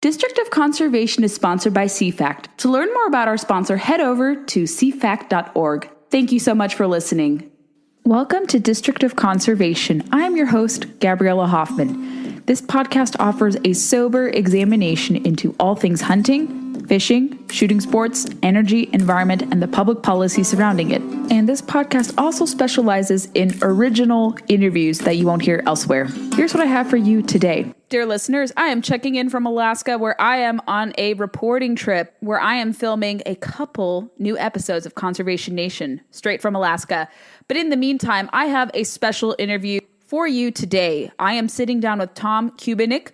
District of Conservation is sponsored by CFACT. To learn more about our sponsor, head over to cfact.org. Thank you so much for listening. Welcome to District of Conservation. I'm your host, Gabriella Hoffman. This podcast offers a sober examination into all things hunting, fishing, shooting sports, energy, environment, and the public policy surrounding it. And this podcast also specializes in original interviews that you won't hear elsewhere. Here's what I have for you today. Dear listeners, I am checking in from Alaska, where I am on a reporting trip where I am filming a couple new episodes of Conservation Nation straight from Alaska. But in the meantime, I have a special interview for you today. I am sitting down with Tom Kubiniec,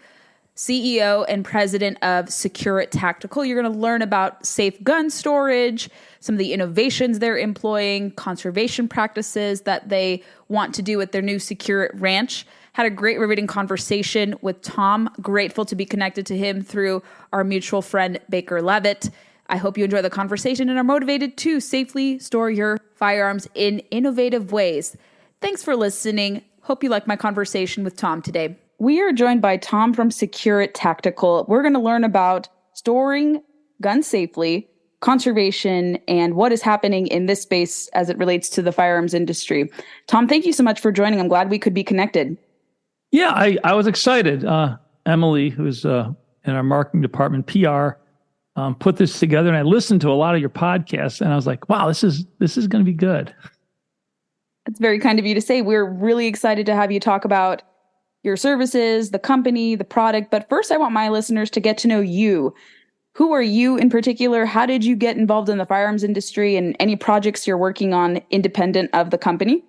CEO and president of SecureIt Tactical. You're going to learn about safe gun storage, some of the innovations they're employing, conservation practices that they want to do with their new SecureIt Ranch. Had a great riveting conversation with Tom. Grateful to be connected to him through our mutual friend, Baker Levitt. I hope you enjoy the conversation and are motivated to safely store your firearms in innovative ways. Thanks for listening. Hope you like my conversation with Tom today. We are joined by Tom from SecureIt Tactical. We're going to learn about storing guns safely, conservation, and what is happening in this space as it relates to the firearms industry. Tom, thank you so much for joining. I'm glad we could be connected. Yeah, I was excited. Emily, who's in our marketing department, PR, put this together, and I listened to a lot of your podcasts, and I was like, wow, this is going to be good. It's very kind of you to say. We're really excited to have you talk about your services, the company, the product. But first, I want my listeners to get to know you. Who are you in particular? How did you get involved in the firearms industry, and any projects you're working on independent of the company?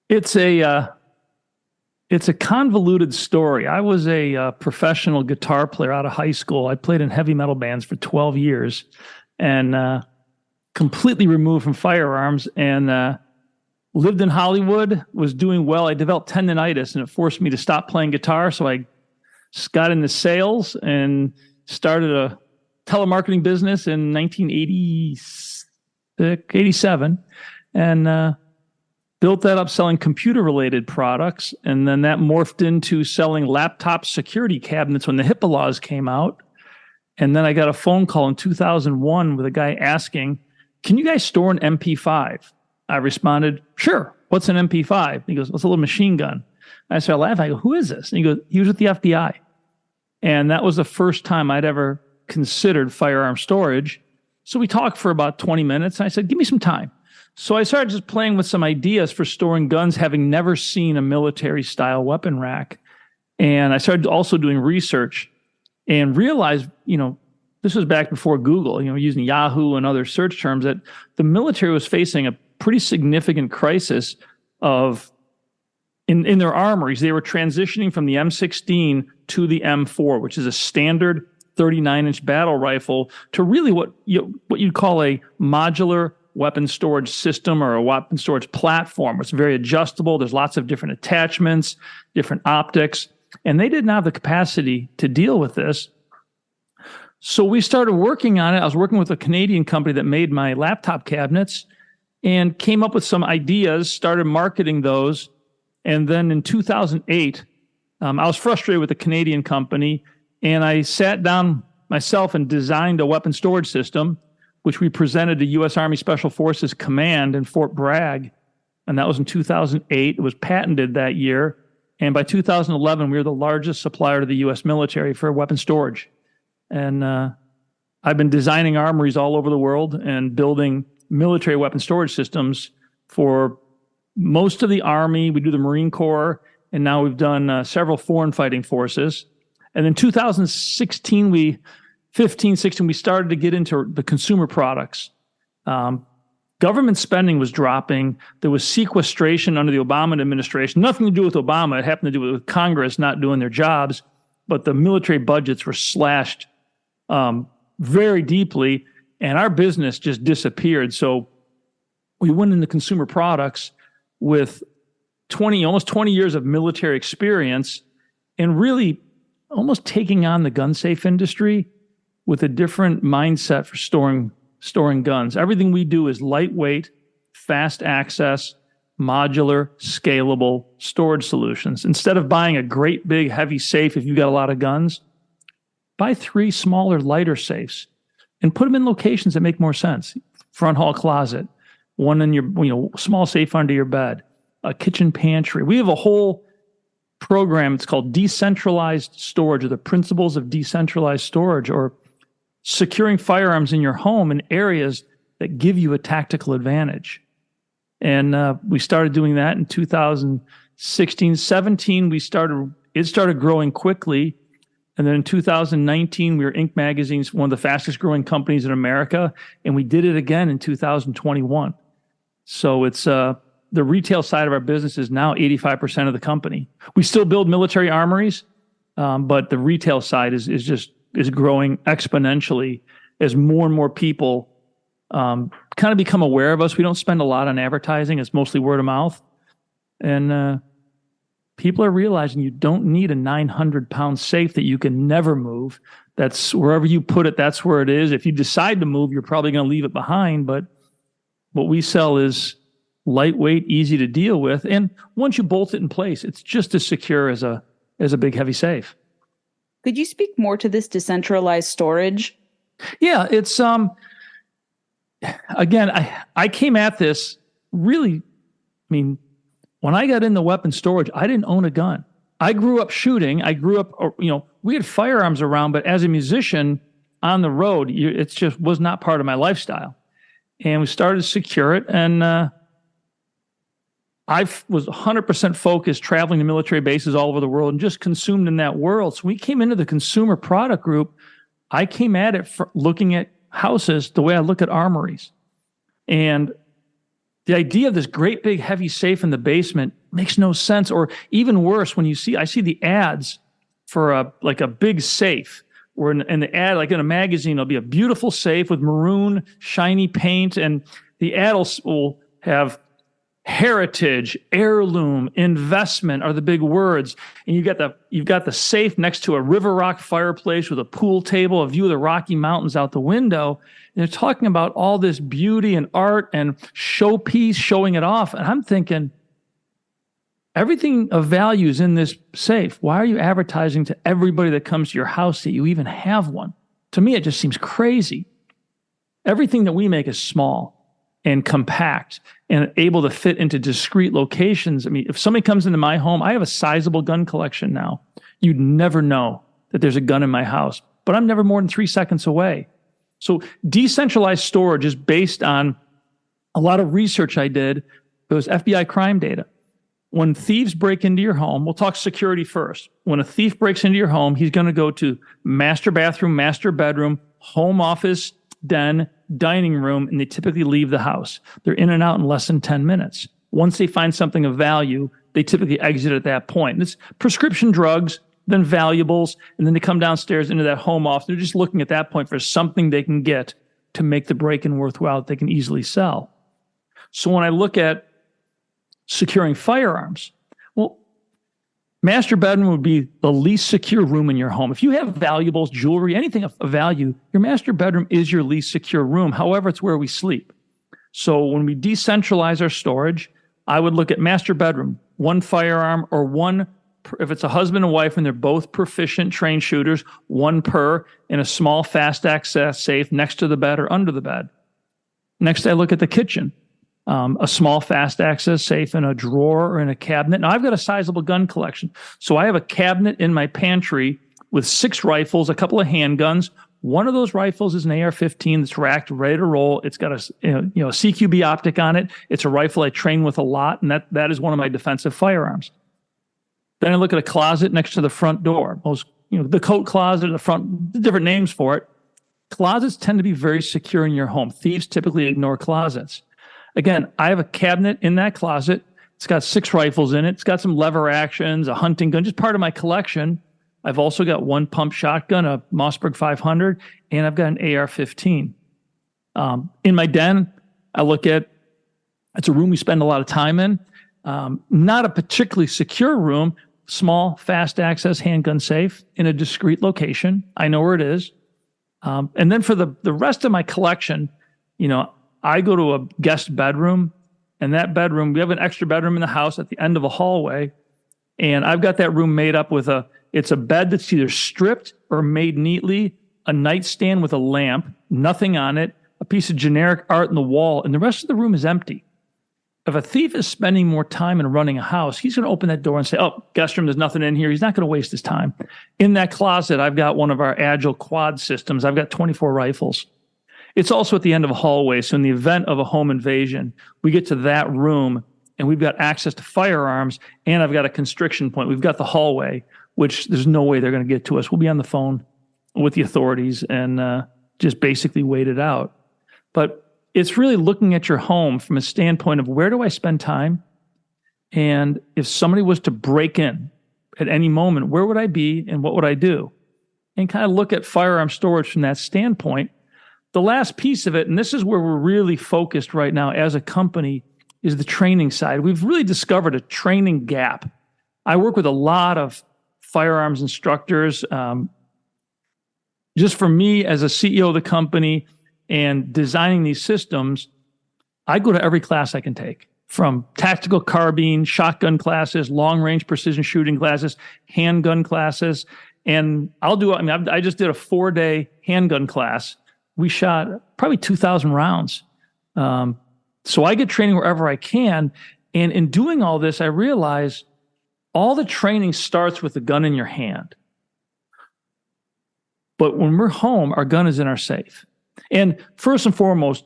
It's a convoluted story. I was a professional guitar player out of high school. I played in heavy metal bands for 12 years and completely removed from firearms, and lived in Hollywood, was doing well. I developed tendonitis, and it forced me to stop playing guitar. So I got into sales and started a telemarketing business in 1987, and built that up selling computer-related products. And then that morphed into selling laptop security cabinets when the HIPAA laws came out. And then I got a phone call in 2001 with a guy asking, can you guys store an MP5? I responded, sure. What's an MP5? He goes, it's a little machine gun. I started laughing. I go, who is this? And he goes, he was with the FBI. And that was the first time I'd ever considered firearm storage. So we talked for about 20 minutes. And I said, give me some time. So I started just playing with some ideas for storing guns, having never seen a military-style weapon rack. And I started also doing research and realized, this was back before Google, using Yahoo and other search terms, that the military was facing a pretty significant crisis in their armories. They were transitioning from the M16 to the M4, which is a standard 39-inch battle rifle, to really what you'd call a modular weapon storage system or a weapon storage platform. It's very adjustable. There's lots of different attachments, different optics, and they didn't have the capacity to deal with this. So we started working on it. I was working with a Canadian company that made my laptop cabinets and came up with some ideas, started marketing those. And then in 2008, I was frustrated with the Canadian company, and I sat down myself and designed a weapon storage system, which we presented to U.S. Army Special Forces Command in Fort Bragg. And that was in 2008. It was patented that year. And by 2011, we were the largest supplier to the U.S. military for weapon storage. And I've been designing armories all over the world and building military weapon storage systems for most of the Army. We do the Marine Corps, and now we've done several foreign fighting forces. And in 2016, we started to get into the consumer products. Government spending was dropping. There was sequestration under the Obama administration. Nothing to do with Obama. It happened to do with Congress not doing their jobs. But the military budgets were slashed very deeply, and our business just disappeared. So we went into consumer products with almost 20 years of military experience, and really almost taking on the gun safe industry with a different mindset for storing guns. Everything we do is lightweight, fast access, modular, scalable storage solutions. Instead of buying a great big heavy safe if you've got a lot of guns, buy 3 smaller, lighter safes and put them in locations that make more sense. Front hall closet, one in your, small safe under your bed, a kitchen pantry. We have a whole program. It's called decentralized storage, or the principles of decentralized storage, or securing firearms in your home in areas that give you a tactical advantage. And we started doing that in 2016, 17. It started growing quickly. And then in 2019, we were Inc. Magazine's one of the fastest growing companies in America. And we did it again in 2021. So it's the retail side of our business is now 85% of the company. We still build military armories, but the retail side is growing exponentially as more and more people kind of become aware of us. We don't spend a lot on advertising. It's mostly word of mouth. And people are realizing you don't need a 900-pound safe that you can never move. That's wherever you put it, that's where it is. If you decide to move, you're probably going to leave it behind. But what we sell is lightweight, easy to deal with. And once you bolt it in place, it's just as secure as a big, heavy safe. Could you speak more to this decentralized storage? Yeah, it's again, I came at this really, when I got into weapon storage, I didn't own a gun. I grew up shooting. I grew up, we had firearms around, but as a musician on the road, it just was not part of my lifestyle. And we started SecureIt, and I was 100% focused traveling to military bases all over the world and just consumed in that world. So we came into the consumer product group. I came at it looking at houses the way I look at armories. And the idea of this great big heavy safe in the basement makes no sense. Or even worse, when I see the ads for a big safe, or in the ad, like in a magazine, it'll be a beautiful safe with maroon, shiny paint, and the ad will have heritage, heirloom, investment are the big words. And you've got the safe next to a river rock fireplace with a pool table, a view of the Rocky Mountains out the window. And they're talking about all this beauty and art and showpiece, showing it off. And I'm thinking, everything of value is in this safe. Why are you advertising to everybody that comes to your house that you even have one? To me, it just seems crazy. Everything that we make is small and compact and able to fit into discrete locations. If somebody comes into my home, I have a sizable gun collection now. You'd never know that there's a gun in my house, but I'm never more than 3 seconds away. So decentralized storage is based on a lot of research I did. It was FBI crime data. When thieves break into your home, we'll talk security first. When a thief breaks into your home, he's going to go to master bathroom, master bedroom, home office, den, dining room, and they typically leave the house. They're in and out in less than 10 minutes. Once they find something of value, they typically exit at that point. And it's prescription drugs, then valuables, and then they come downstairs into that home office. They're just looking at that point for something they can get to make the break-in worthwhile that they can easily sell. So when I look at securing firearms, well, master bedroom would be the least secure room in your home. If you have valuables, jewelry, anything of value, your master bedroom is your least secure room. However, it's where we sleep. So when we decentralize our storage, I would look at master bedroom, one firearm, or one, if it's a husband and wife and they're both proficient trained shooters, one per, in a small fast access safe next to the bed or under the bed. Next, I look at the kitchen. A small fast access safe in a drawer or in a cabinet. Now, I've got a sizable gun collection. So I have a cabinet in my pantry with 6 rifles, a couple of handguns. One of those rifles is an AR-15 that's racked, ready to roll. It's got a CQB optic on it. It's a rifle I train with a lot, and that is one of my defensive firearms. Then I look at a closet next to the front door. The coat closet, the front, different names for it. Closets tend to be very secure in your home. Thieves typically ignore closets. Again, I have a cabinet in that closet. It's got 6 rifles in it. It's got some lever actions, a hunting gun, just part of my collection. I've also got one pump shotgun, a Mossberg 500, and I've got an AR-15. In my den, I look at, it's a room we spend a lot of time in. Not a particularly secure room, small, fast access handgun safe in a discrete location. I know where it is. And then for the rest of my collection, I go to a guest bedroom, and that bedroom, we have an extra bedroom in the house at the end of a hallway, and I've got that room made up with It's a bed that's either stripped or made neatly, a nightstand with a lamp, nothing on it, a piece of generic art in the wall, and the rest of the room is empty. If a thief is spending more time in running a house, he's going to open that door and say, oh, guest room, there's nothing in here. He's not going to waste his time. In that closet, I've got one of our agile quad systems. I've got 24 rifles. It's also at the end of a hallway. So in the event of a home invasion, we get to that room and we've got access to firearms, and I've got a constriction point. We've got the hallway, which there's no way they're going to get to us. We'll be on the phone with the authorities and just basically wait it out. But it's really looking at your home from a standpoint of where do I spend time? And if somebody was to break in at any moment, where would I be and what would I do? And kind of look at firearm storage from that standpoint. The last piece of it, and this is where we're really focused right now as a company, is the training side. We've really discovered a training gap. I work with a lot of firearms instructors. Just for me as a CEO of the company and designing these systems, I go to every class I can take, from tactical carbine, shotgun classes, long-range precision shooting classes, handgun classes. And I just did a 4-day handgun class. We shot probably 2,000 rounds. So I get training wherever I can. And in doing all this, I realize all the training starts with the gun in your hand. But when we're home, our gun is in our safe. And first and foremost,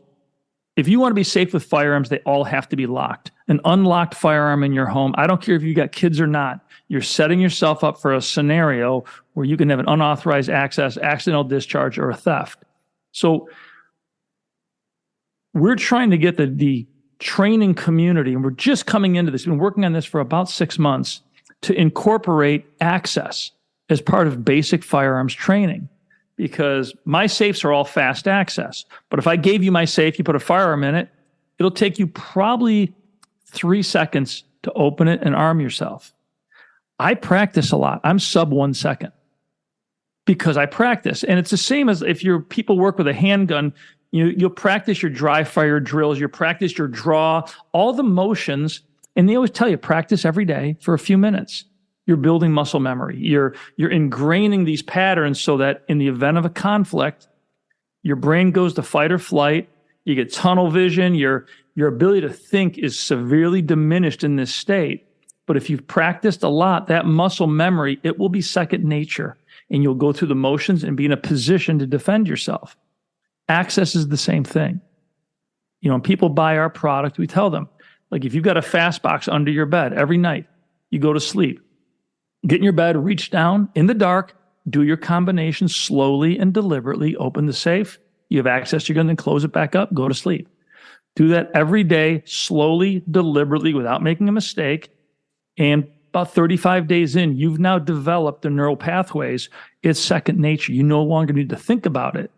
if you want to be safe with firearms, they all have to be locked. An unlocked firearm in your home, I don't care if you got kids or not, you're setting yourself up for a scenario where you can have an unauthorized access, accidental discharge, or a theft. So we're trying to get the training community, and we're just coming into this. We've been working on this for about 6 months to incorporate access as part of basic firearms training. Because my safes are all fast access. But if I gave you my safe, you put a firearm in it, it'll take you probably 3 seconds to open it and arm yourself. I practice a lot. I'm sub 1 second because I practice. And it's the same as if people work with a handgun, you'll practice your dry fire drills, you practice your draw, all the motions. And they always tell you, practice every day for a few minutes. You're building muscle memory. You're ingraining these patterns so that in the event of a conflict, your brain goes to fight or flight. You get tunnel vision. Your ability to think is severely diminished in this state. But if you've practiced a lot, that muscle memory, it will be second nature. And you'll go through the motions and be in a position to defend yourself. Access is the same thing. When people buy our product, we tell them, like, if you've got a fast box under your bed every night, you go to sleep. Get in your bed, reach down in the dark, do your combination slowly and deliberately, open the safe. You have access to your gun, then close it back up, go to sleep. Do that every day, slowly, deliberately, without making a mistake. And about 35 days in, you've now developed the neural pathways. It's second nature. You no longer need to think about it.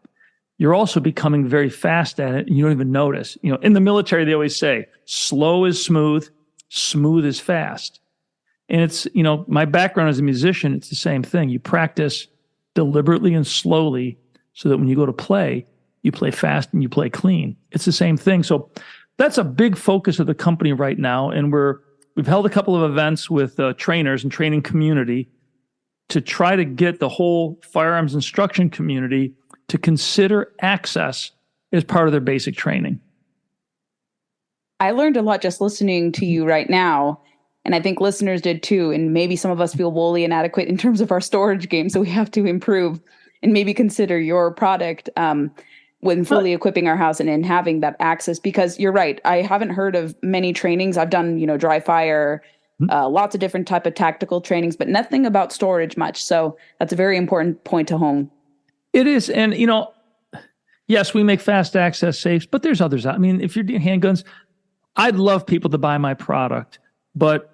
You're also becoming very fast at it, and you don't even notice. In the military, they always say, slow is smooth, smooth is fast. And it's, my background as a musician, it's the same thing. You practice deliberately and slowly so that when you go to play, you play fast and you play clean. It's the same thing. So that's a big focus of the company right now. And we've held a couple of events with trainers and training community to try to get the whole firearms instruction community to consider access as part of their basic training. I learned a lot just listening to you right now. And I think listeners did too. And maybe some of us feel woefully inadequate in terms of our storage game. So we have to improve and maybe consider your product when fully equipping our house and in having that access. Because you're right. I haven't heard of many trainings. I've done, dry fire, lots of different type of tactical trainings, but nothing about storage much. So that's a very important point to home. It is. And, yes, we make fast access safes, but there's others. I mean, if you're doing handguns, I'd love people to buy my product, but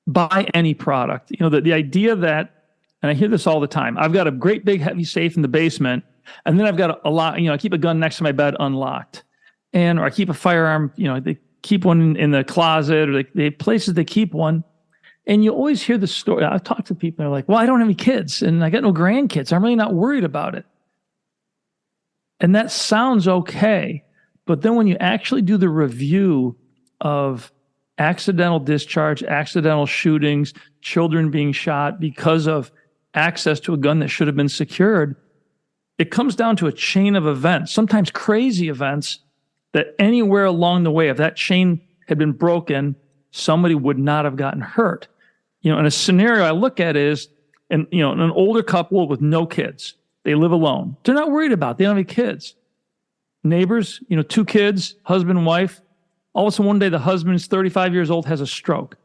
buy any product. The idea that, and I hear this all the time, I've got a great big heavy safe in the basement, and then I've got a lot, I keep a gun next to my bed unlocked. Or I keep a firearm, they keep one in the closet, or they places they keep one. And you always hear the story. I've talked to people, they're like, well, I don't have any kids, and I got no grandkids. I'm really not worried about it. And that sounds okay. But then when you actually do the review of accidental discharge, accidental shootings, children being shot because of access to a gun that should have been secured, it comes down to a chain of events, sometimes crazy events, that anywhere along the way, if that chain had been broken, somebody would not have gotten hurt. And a scenario I look at is, an older couple with no kids. They live alone. They're not worried about it. They don't have any kids. Neighbors, 2 kids, husband and wife. All of a sudden one day the husband's 35 years old, has a stroke.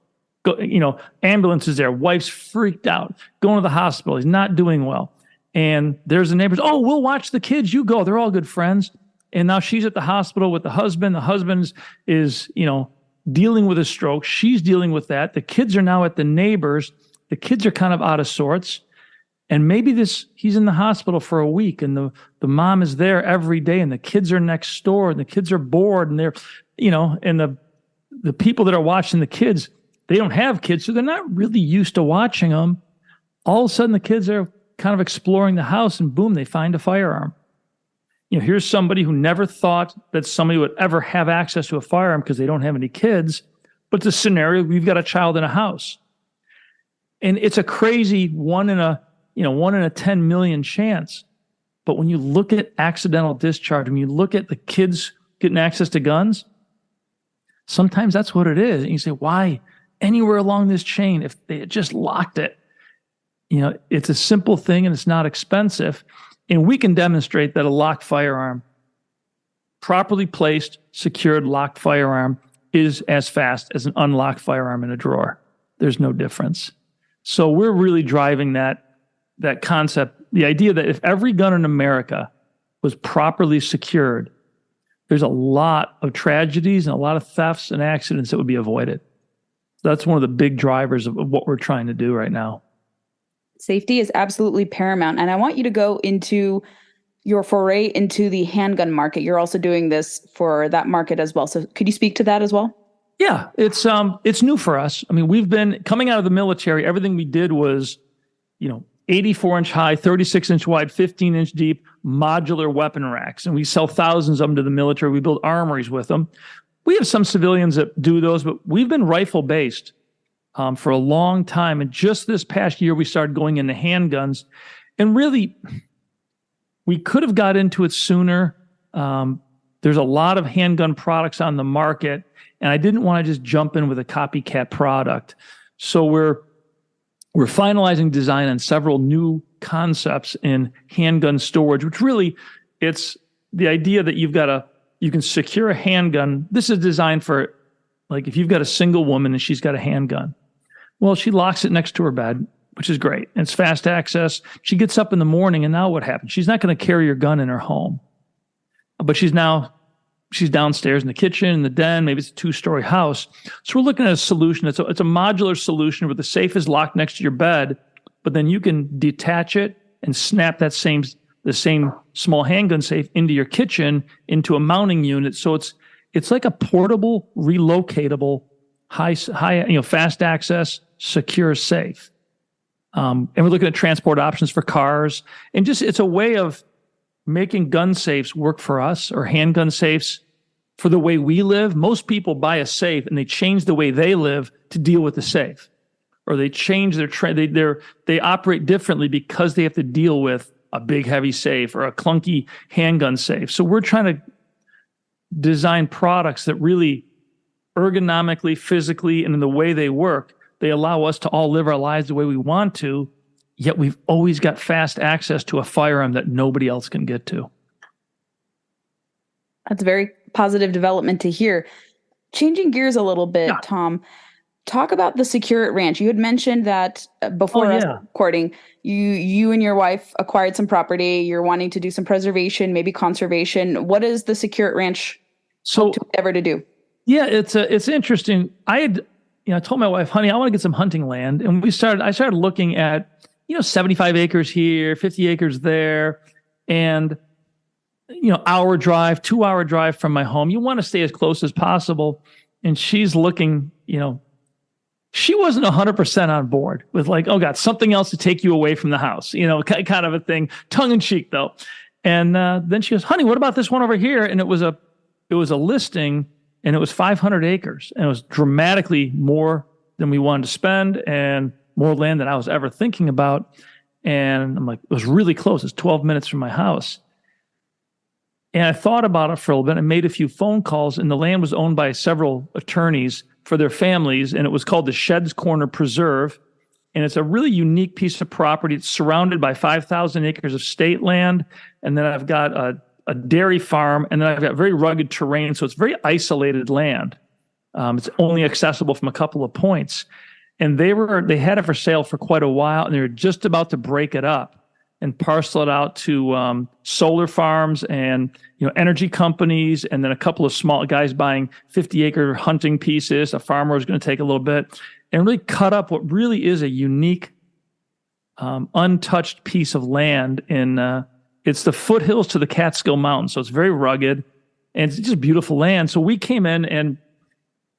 Ambulance is there. Wife's freaked out, going to the hospital. He's not doing well. And there's the neighbors. Oh, we'll watch the kids. You go. They're all good friends. And now she's at the hospital with the husband. The husband is, dealing with a stroke. She's dealing with that. The kids are now at the neighbors. The kids are kind of out of sorts. And maybe he's in the hospital for a week, and the mom is there every day, and the kids are next door, and the kids are bored, and they're, and the people that are watching the kids, they don't have kids, so they're not really used to watching them. All of a sudden, the kids are kind of exploring the house, and boom, they find a firearm. Here's somebody who never thought that somebody would ever have access to a firearm because they don't have any kids, but it's a scenario, we've got a child in a house. And it's a crazy 1 in a 10 million chance. But when you look at accidental discharge, when you look at the kids getting access to guns, sometimes that's what it is. And you say, why anywhere along this chain, if they had just locked it? It's a simple thing and it's not expensive. And we can demonstrate that a locked firearm, properly placed, secured, locked firearm is as fast as an unlocked firearm in a drawer. There's no difference. So we're really driving that concept, the idea that if every gun in America was properly secured, there's a lot of tragedies and a lot of thefts and accidents that would be avoided. That's one of the big drivers of what we're trying to do right now. Safety is absolutely paramount. And I want you to go into your foray into the handgun market. You're also doing this for that market as well. So could you speak to that as well? Yeah, it's new for us. I mean, we've been coming out of the military. Everything we did was, 84-inch high, 36-inch wide, 15-inch deep, modular weapon racks. And we sell thousands of them to the military. We build armories with them. We have some civilians that do those, but we've been rifle-based for a long time. And just this past year, we started going into handguns. And really, we could have got into it sooner. There's a lot of handgun products on the market, and I didn't want to just jump in with a copycat product. So we're finalizing design on several new concepts in handgun storage, which really, it's the idea that you can secure a handgun. This is designed for, like, if you've got a single woman and she's got a handgun, well, she locks it next to her bed, which is great. And it's fast access. She gets up in the morning, and now what happens? She's not going to carry her gun in her home, but she's downstairs in the kitchen, in the den. Maybe it's a 2-story house. So we're looking at a solution. It's a modular solution where the safe is locked next to your bed, but then you can detach it and snap the same small handgun safe into your kitchen, into a mounting unit. So it's like a portable, relocatable, high, fast access, secure safe. And we're looking at transport options for cars, and it's a way of making gun safes work for us, or handgun safes for the way we live. Most people buy a safe and they change the way they live to deal with the safe, or they change they operate differently because they have to deal with a big heavy safe or a clunky handgun safe. So we're trying to design products that really ergonomically, physically, and in the way they work, they allow us to all live our lives the way we want to, yet we've always got fast access to a firearm that nobody else can get to. That's a very positive development to hear. Changing gears a little bit, yeah. Tom, talk about the SecureIt Ranch. You had mentioned that before us recording, you and your wife acquired some property. You're wanting to do some preservation, maybe conservation. What is the SecureIt Ranch ever to do? Yeah, it's interesting. I told my wife, honey, I want to get some hunting land. And I started looking at, 75 acres here, 50 acres there. And, hour drive, 2-hour drive from my home. You want to stay as close as possible. And she's looking, she wasn't 100% on board with, like, oh God, something else to take you away from the house, kind of a thing, tongue in cheek though. And then she goes, honey, what about this one over here? And it was a listing, and it was 500 acres, and it was dramatically more than we wanted to spend, and more land than I was ever thinking about. And I'm like, it was really close. It's 12 minutes from my house. And I thought about it for a little bit and made a few phone calls, and the land was owned by several attorneys for their families, and it was called the Sheds Corner Preserve. And it's a really unique piece of property. It's surrounded by 5,000 acres of state land, and then I've got a dairy farm, and then I've got very rugged terrain, so it's very isolated land. It's only accessible from a couple of points. And they had it for sale for quite a while, and they were just about to break it up and parcel it out to solar farms and energy companies, and then a couple of small guys buying 50-acre hunting pieces. A farmer was going to take a little bit and really cut up what really is a unique, untouched piece of land. It's the foothills to the Catskill Mountains, so it's very rugged, and it's just beautiful land. So we came in, and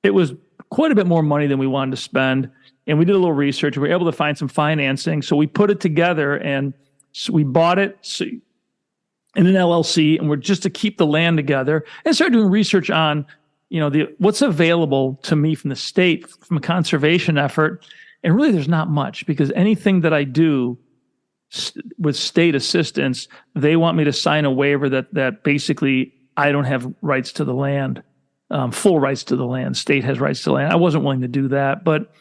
it was quite a bit more money than we wanted to spend, and we did a little research. We were able to find some financing, so we put it together, and so we bought it in an LLC, and we're just to keep the land together, and started doing research on, what's available to me from the state, from a conservation effort. And really there's not much, because anything that I do with state assistance, they want me to sign a waiver that basically I don't have rights to the land, full rights to the land. State has rights to the land. I wasn't willing to do that, but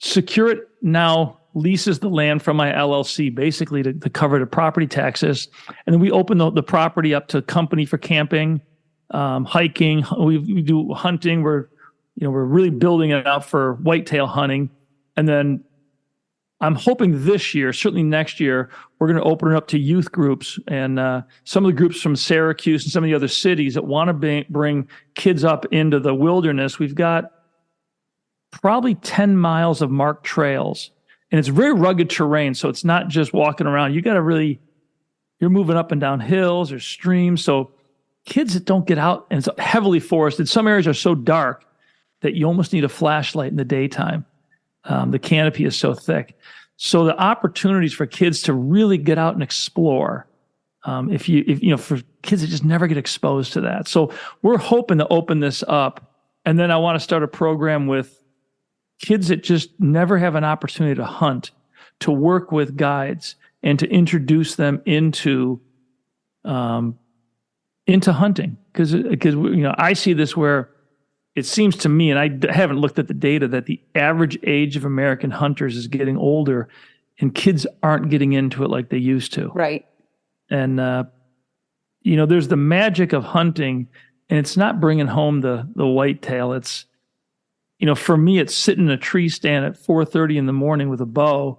SecureIt now leases the land from my LLC basically to cover the property taxes. And then we open the property up to company for camping, hiking. We do hunting. We're really building it out for whitetail hunting. And then I'm hoping this year, certainly next year, we're going to open it up to youth groups and some of the groups from Syracuse and some of the other cities that want to bring kids up into the wilderness. We've got probably 10 miles of marked trails. And it's very rugged terrain, so it's not just walking around. You're moving up and down hills or streams. So kids that don't get out, and it's heavily forested. Some areas are so dark that you almost need a flashlight in the daytime. The canopy is so thick. So the opportunities for kids to really get out and explore, for kids that just never get exposed to that. So we're hoping to open this up, and then I want to start a program with kids that just never have an opportunity to hunt, to work with guides and to introduce them into hunting. Because I see this where it seems to me, and I haven't looked at the data, that the average age of American hunters is getting older, and kids aren't getting into it like they used to. Right. And there's the magic of hunting, and it's not bringing home the whitetail. It's for me, it's sitting in a tree stand at 4:30 in the morning with a bow,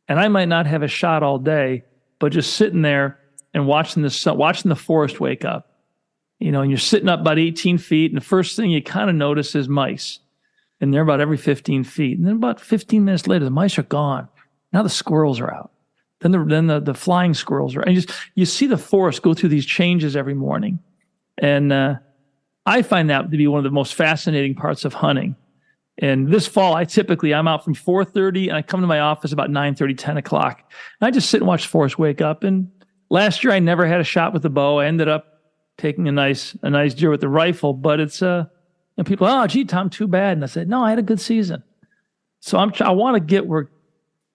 and I might not have a shot all day, but just sitting there and watching the forest wake up. And you're sitting up about 18 feet, and the first thing you kind of notice is mice, and they're about every 15 feet. And then about 15 minutes later, the mice are gone. Now the squirrels are out. Then the flying squirrels are, and you see the forest go through these changes every morning, and I find that to be one of the most fascinating parts of hunting. And this fall, I'm out from 4:30, and I come to my office about 9:30, 10 o'clock. And I just sit and watch the forest wake up. And last year, I never had a shot with the bow. I ended up taking a nice deer with the rifle. But it's and people, oh, gee, Tom, too bad. And I said, no, I had a good season. So I want to get where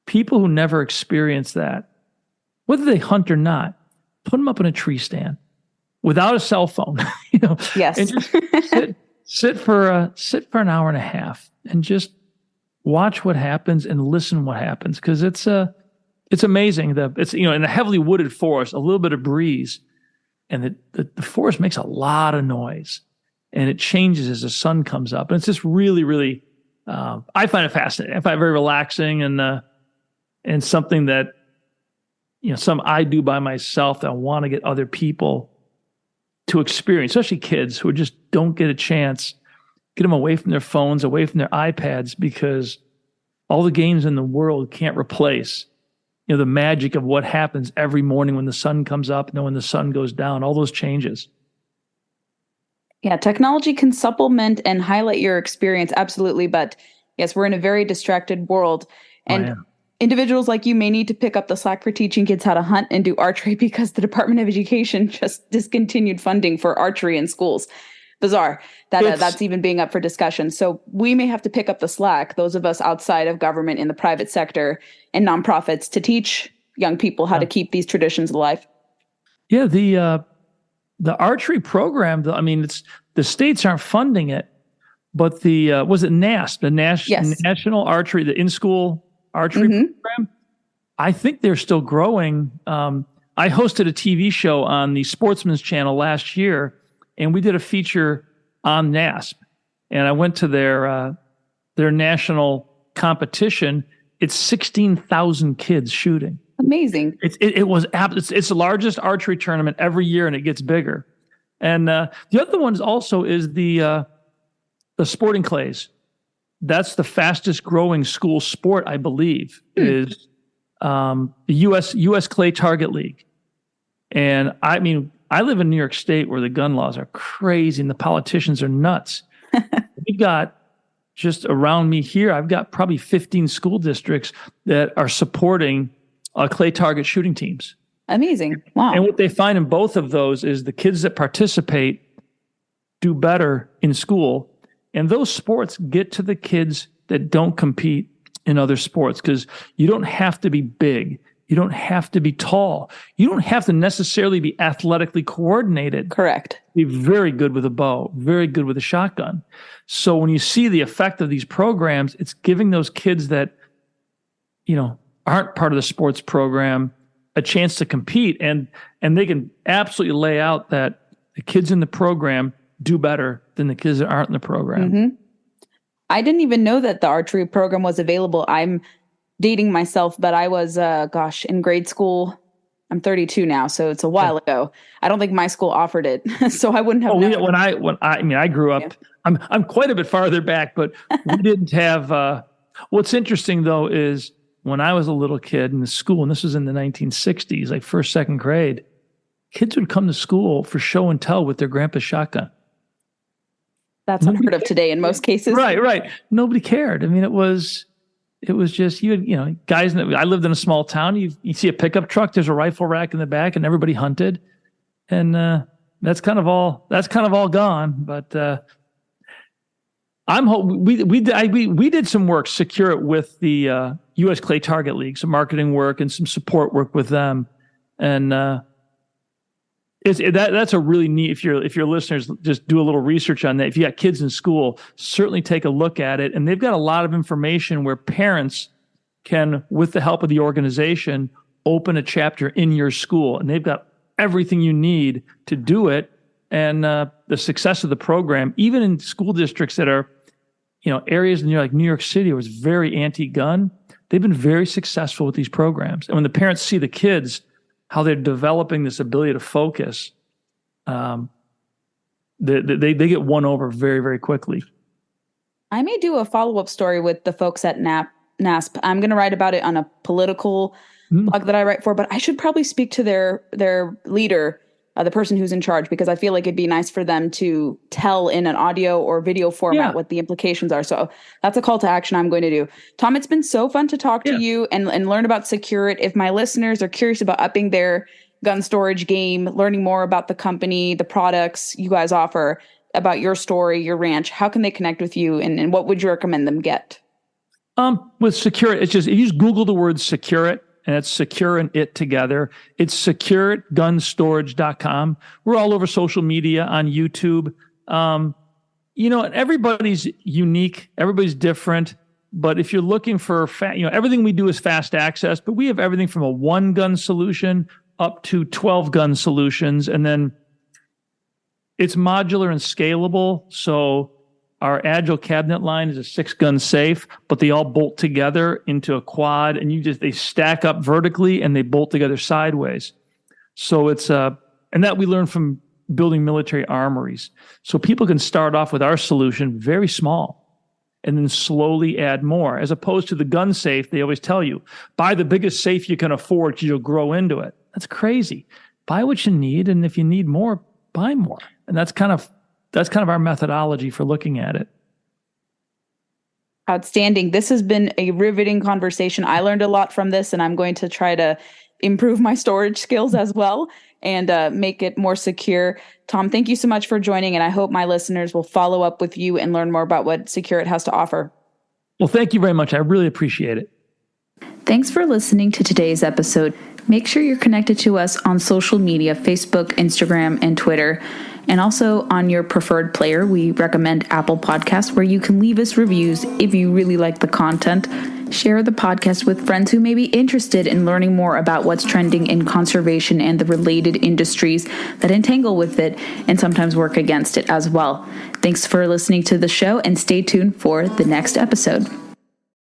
people who never experience that, whether they hunt or not, put them up in a tree stand without a cell phone, Yes. and just sit for an hour and a half and just watch what happens and listen what happens, because it's amazing. It's in a heavily wooded forest, a little bit of breeze, and the forest makes a lot of noise, and it changes as the sun comes up, and it's just really, really I find it fascinating. I find it very relaxing, and something that some I do by myself that I want to get other people to experience, especially kids who just don't get a chance. Get them away from their phones, away from their iPads, because all the games in the world can't replace, the magic of what happens every morning when the sun comes up and then when the sun goes down, all those changes. Yeah, technology can supplement and highlight your experience, absolutely. But yes, we're in a very distracted world. And individuals like you may need to pick up the slack for teaching kids how to hunt and do archery, because the Department of Education just discontinued funding for archery in schools. bizarre that that's even being up for discussion. So we may have to pick up the slack, those of us outside of government in the private sector and nonprofits, to teach young people how to keep these traditions alive. Yeah, the archery program, I mean, the states aren't funding it, but was it NASP, the National Archery, the in-school archery program? I think they're still growing. I hosted a TV show on the Sportsman's Channel last year, and we did a feature on NASP. And I went to their national competition. It's 16,000 kids shooting. Amazing. It's the largest archery tournament every year, and it gets bigger. And the other one is the sporting clays. That's the fastest growing school sport, I believe, is the U.S. Clay Target League. And I mean, I live in New York State where the gun laws are crazy and the politicians are nuts. We've got just around me here, I've got probably 15 school districts that are supporting clay target shooting teams. Amazing. Wow. And what they find in both of those is the kids that participate do better in school. And those sports get to the kids that don't compete in other sports, because you don't have to be big. You don't have to be tall. You don't have to necessarily be athletically coordinated. Correct. Be very good with a bow, very good with a shotgun. So when you see the effect of these programs, it's giving those kids that, aren't part of the sports program a chance to compete. And they can absolutely lay out that the kids in the program do better than the kids that aren't in the program. Mm-hmm. I didn't even know that the archery program was available. I'm dating myself, but I was, in grade school. I'm 32 now, so it's a while ago. I don't think my school offered it, so I wouldn't have known. I grew up, I'm quite a bit farther back, but we didn't have, what's interesting though is when I was a little kid in the school, and this was in the 1960s, like first, second grade, kids would come to school for show and tell with their grandpa's shotgun. That's unheard of today in most cases. Right. Nobody cared. I mean, it was just, guys, I lived in a small town. You see a pickup truck, there's a rifle rack in the back, and everybody hunted. And that's kind of all gone. But we did some work, SecureIt, with the U.S. Clay Target League, some marketing work and some support work with them. And that's a really neat, if your listeners just do a little research on that. If you got kids in school, certainly take a look at it. And they've got a lot of information where parents can, with the help of the organization, open a chapter in your school. And they've got everything you need to do it. And the success of the program, even in school districts that are, areas like New York City was very anti-gun, they've been very successful with these programs. And when the parents see the kids, how they're developing this ability to focus, they get won over very, very quickly. I may do a follow-up story with the folks at NASP. I'm going to write about it on a political blog that I write for, but I should probably speak to their leader, the person who's in charge, because I feel like it'd be nice for them to tell in an audio or video format what the implications are. So that's a call to action I'm going to do. Tom, it's been so fun to talk to you and learn about SecureIt. If my listeners are curious about upping their gun storage game, learning more about the company, the products you guys offer, about your story, your ranch, how can they connect with you, and what would you recommend them get? With SecureIt, it's just, if you just Google the word SecureIt, and it's Secure and It together. It's SecureItGunStorage.com. We're all over social media, on YouTube. And everybody's unique. Everybody's different. But if you're looking for, everything we do is fast access, but we have everything from a 1-gun solution up to 12-gun solutions. And then it's modular and scalable. So our Agile cabinet line is a 6-gun safe, but they all bolt together into a quad, and they stack up vertically and they bolt together sideways. So it's and that we learned from building military armories. So people can start off with our solution very small and then slowly add more, as opposed to the gun safe. They always tell you, buy the biggest safe you can afford because you'll grow into it. That's crazy. Buy what you need, and if you need more, buy more. And that's kind of our methodology for looking at it. Outstanding. This has been a riveting conversation. I learned a lot from this, and I'm going to try to improve my storage skills as well and make it more secure. Tom, thank you so much for joining, and I hope my listeners will follow up with you and learn more about what SecureIt has to offer. Well, thank you very much. I really appreciate it. Thanks for listening to today's episode. Make sure you're connected to us on social media, Facebook, Instagram, and Twitter. And also on your preferred player, we recommend Apple Podcasts, where you can leave us reviews if you really like the content. Share the podcast with friends who may be interested in learning more about what's trending in conservation and the related industries that entangle with it and sometimes work against it as well. Thanks for listening to the show, and stay tuned for the next episode.